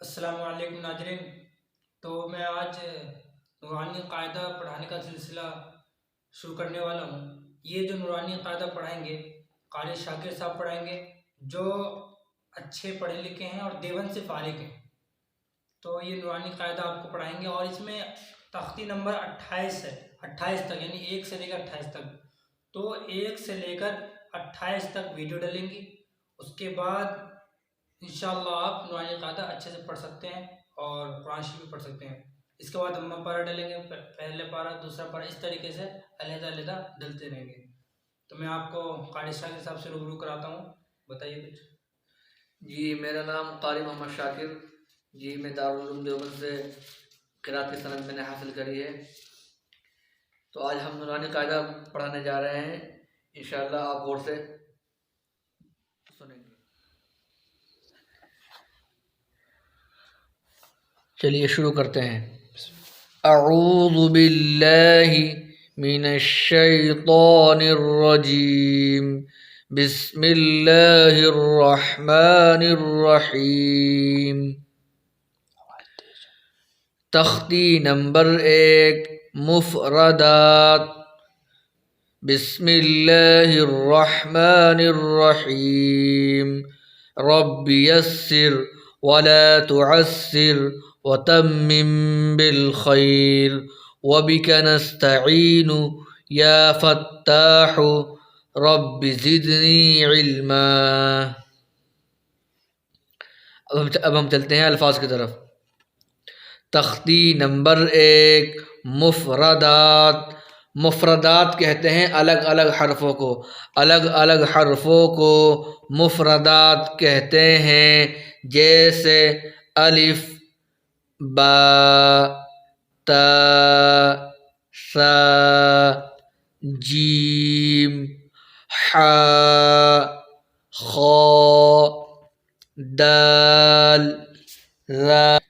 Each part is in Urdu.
السلام علیکم ناظرین۔ تو میں آج نورانی قاعدہ پڑھانے کا سلسلہ شروع کرنے والا ہوں۔ یہ جو نورانی قاعدہ پڑھائیں گے قاری شاکر صاحب پڑھائیں گے، جو اچھے پڑھے لکھے ہیں اور دیوبند سے فارغ ہیں۔ تو یہ نورانی قاعدہ آپ کو پڑھائیں گے اور اس میں تختی نمبر 28 ہے، 28 تک، یعنی 1 سے لے کر 28 تک۔ تو 1 سے لے کر 28 تک ویڈیو ڈلیں گی، اس کے بعد انشاءاللہ آپ نورانی قاعدہ اچھے سے پڑھ سکتے ہیں اور قرآن شریف بھی پڑھ سکتے ہیں۔ اس کے بعد ہم پارہ ڈلیں گے، پہلے پارہ، دوسرا پارہ، اس طریقے سے علیحدہ علیحدہ ڈلتے رہیں گے۔ تو میں آپ کو قاری شاکر صاحب سے روبرو کراتا ہوں، بتائیے کچھ۔ جی، میرا نام قاری محمد شاکر، جی میں دارالعلوم دیوبند سے قرأت کی سند میں نے حاصل کری ہے۔ تو آج ہم نورانی قاعدہ پڑھانے جا رہے ہیں، انشاءاللہ آپ غور سے سنیں گے۔ چلیے شروع کرتے ہیں۔ اعوذ باللہ من الشیطان الرجیم، بسم اللہ الرحمن الرحیم۔ تختی نمبر 1، مفردات۔ بسم اللہ الرحمن الرحیم۔ رب یسر ولا تعسر وتمم بالخیر وبک نستعین یا فتاح رب زدنی علما۔ اب ہم چلتے ہیں الفاظ کی طرف۔ تختی نمبر 1، مفردات۔ مفردات کہتے ہیں الگ الگ حرفوں کو، الگ الگ حرفوں کو مفردات کہتے ہیں، جیسے الف، با، تا، سا، جیم، حا، خا، دال، ذال،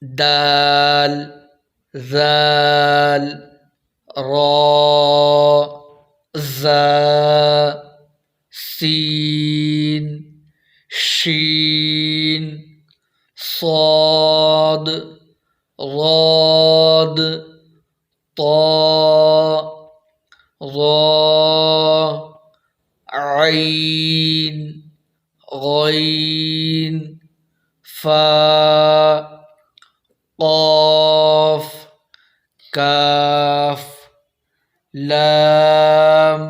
دال، ذال، را، زا، سین، شین، صاد، ضاد، طا، ظا، عین، غین، فا، قاف، کاف، لام،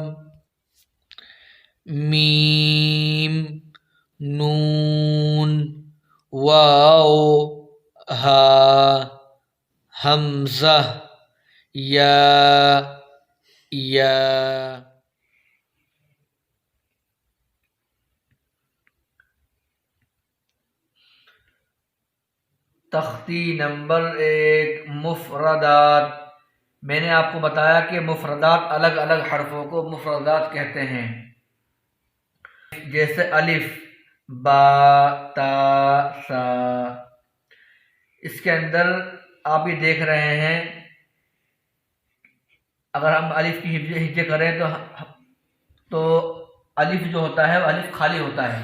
میم، نون، واو، ہا، حمزہ، یا۔ تختی نمبر 1، مفردات۔ میں نے آپ کو بتایا کہ مفردات الگ الگ حرفوں کو مفردات کہتے ہیں، جیسے الف، با، تا، سا۔ اس کے اندر آپ یہ دیکھ رہے ہیں، اگر ہم الف کی ہجے کریں تو الف جو ہوتا ہے وہ الف خالی ہوتا ہے۔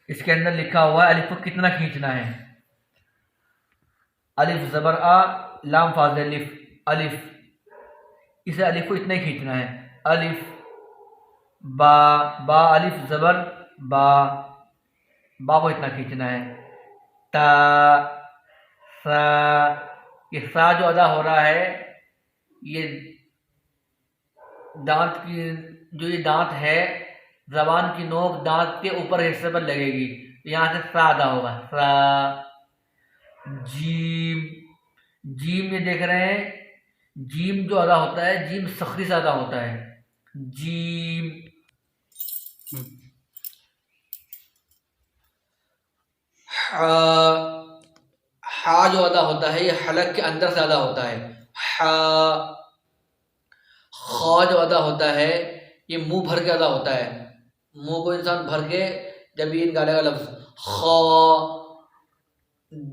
اس کے اندر لکھا ہوا ہے الف کو کتنا کھینچنا ہے۔ الف زبر آ، لام فاضل الف، الف، اسے الف کو اتنا ہی کھینچنا ہے۔ الف، با، با الف زبر با، با کو اتنا کھینچنا ہے۔ تا، سا، یہ سا جو ادا ہو رہا ہے، یہ دانت کی، جو یہ دانت ہے، زبان کی نوک دانت کے اوپر حصے پر لگے گی، یہاں سے سا ادا ہوگا، سا۔ جیم، جیم یہ دیکھ رہے ہیں، جیم جو ادا ہوتا ہے، جیم صخری سے ادا ہوتا ہے، جیم۔ حا، حا جو ادا ہوتا ہے یہ حلق کے اندر سے ادا ہوتا ہے، حا۔ خا جو ادا ہوتا ہے یہ منہ بھر کے ادا ہوتا ہے، منہ کو انسان بھر کے جب یہ نکالے گا لفظ، خا۔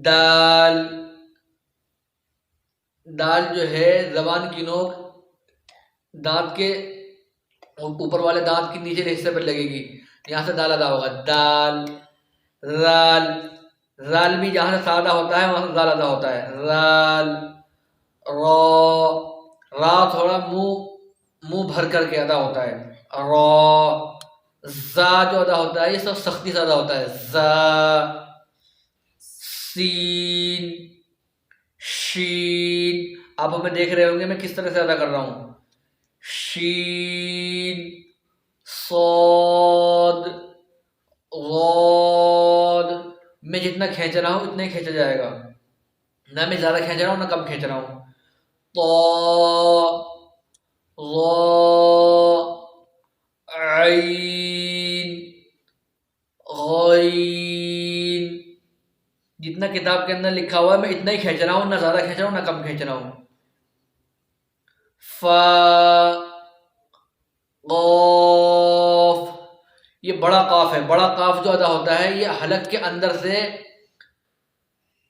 دال، دال جو ہے زبان کی نوک دانت کے اوپر والے دانت کے نیچے حصے پر لگے گی، یہاں سے دال ادا ہوگا، دال، رال، رال بھی جہاں سے سادہ ہوتا ہے وہاں سے دال ادا ہوتا ہے، رال، را، را تھوڑا منہ بھر کر کے ادا ہوتا ہے، را، زا جو ادا ہوتا ہے یہ سب سختی سے ادا ہوتا ہے، زا، سین، شین، آپ ہمیں دیکھ رہے ہوں گے میں کس طرح سے ادا کر رہا ہوں، شین، صاد، غاد، میں جتنا کھینچ رہا ہوں اتنا ہی کھینچا جائے گا، نہ میں زیادہ کھینچ رہا ہوں نہ کم کھینچ رہا ہوں، طا، ظا، عین، غین، جتنا کتاب کے اندر لکھا ہوا ہے میں اتنا ہی کھینچ رہا ہوں، نہ زیادہ کھینچ رہا ہوں نہ کم کھینچ رہا ہوں، فا، قاف، یہ بڑا قاف ہے، بڑا قاف جو ادا ہوتا ہے یہ حلق کے اندر سے،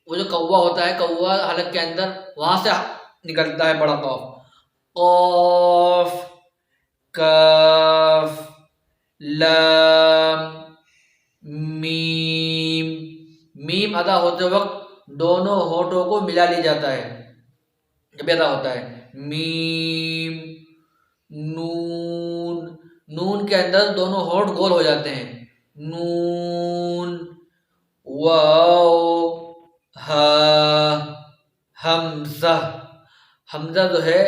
وہ جو کوا ہوتا ہے کوا حلق کے اندر وہاں سے نکلتا ہے بڑا قاف، قاف، کاف، لام، میم، میم ادا ہوتے وقت دونوں ہونٹوں کو ملا لیا جاتا ہے جب ادا ہوتا ہے، میم، نون، نون کے اندر دونوں ہونٹ گول ہو جاتے ہیں، نون، واو، ہا، حمزہ، حمزہ جو ہے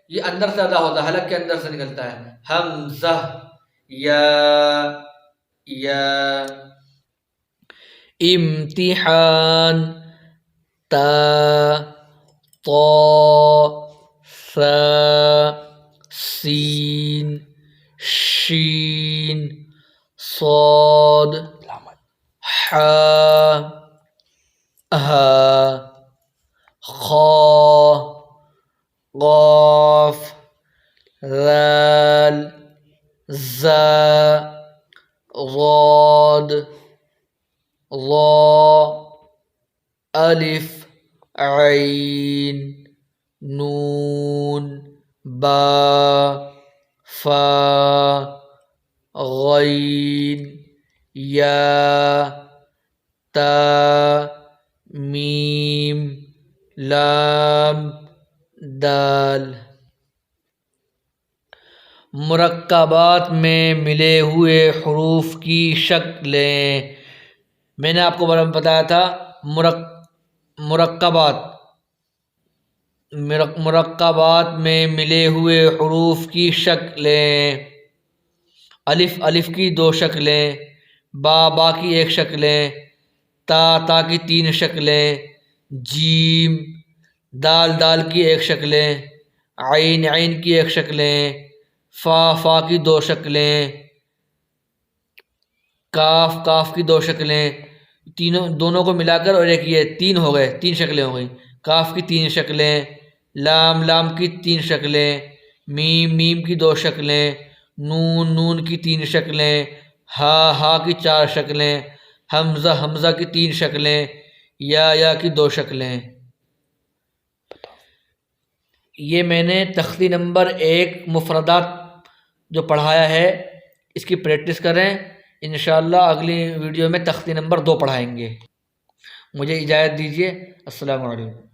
یہ اندر سے ادا ہوتا ہے حلق کے اندر سے نکلتا ہے، حمزہ، یا، یا، امتحان، تا، طا، ثا، سین، شین، صاد، حا، ہا، خا، قاف، ذال، زا، ضاد، ضا، الف، عین، نون، با، فا، غین، یا، تا، میم، لام، دال۔ مرکبات میں ملے ہوئے حروف کی شکلیں، میں نے آپ کو بتایا تھا مرکبات میں ملے ہوئے حروف کی شکلیں، الف، الف کی 2 شکلیں، با، با کی 1 شکلیں، تا، تا کی 3 شکلیں، جیم، دال، دال کی 1 شکلیں، عین، عین کی 1 شکلیں، فا، فا کی 2 شکلیں، کاف، کاف کی 2 شکلیں، دونوں کو ملا کر اور ایک یہ 3 ہو گئے، 3 شکلیں ہو گئیں، کاف کی 3 شکلیں، لام، لام کی 3 شکلیں، میم، میم کی 2 شکلیں، نون، نون کی 3 شکلیں، ہا، ہا کی 4 شکلیں، حمزہ، حمزہ کی 3 شکلیں، یا کی 2 شکلیں۔ یہ میں نے تختی نمبر 1 مفردات جو پڑھایا ہے اس کی پریکٹس کریں، انشاءاللہ اگلی ویڈیو میں تختی نمبر 2 پڑھائیں گے۔ مجھے اجازت دیجیے، السلام علیکم۔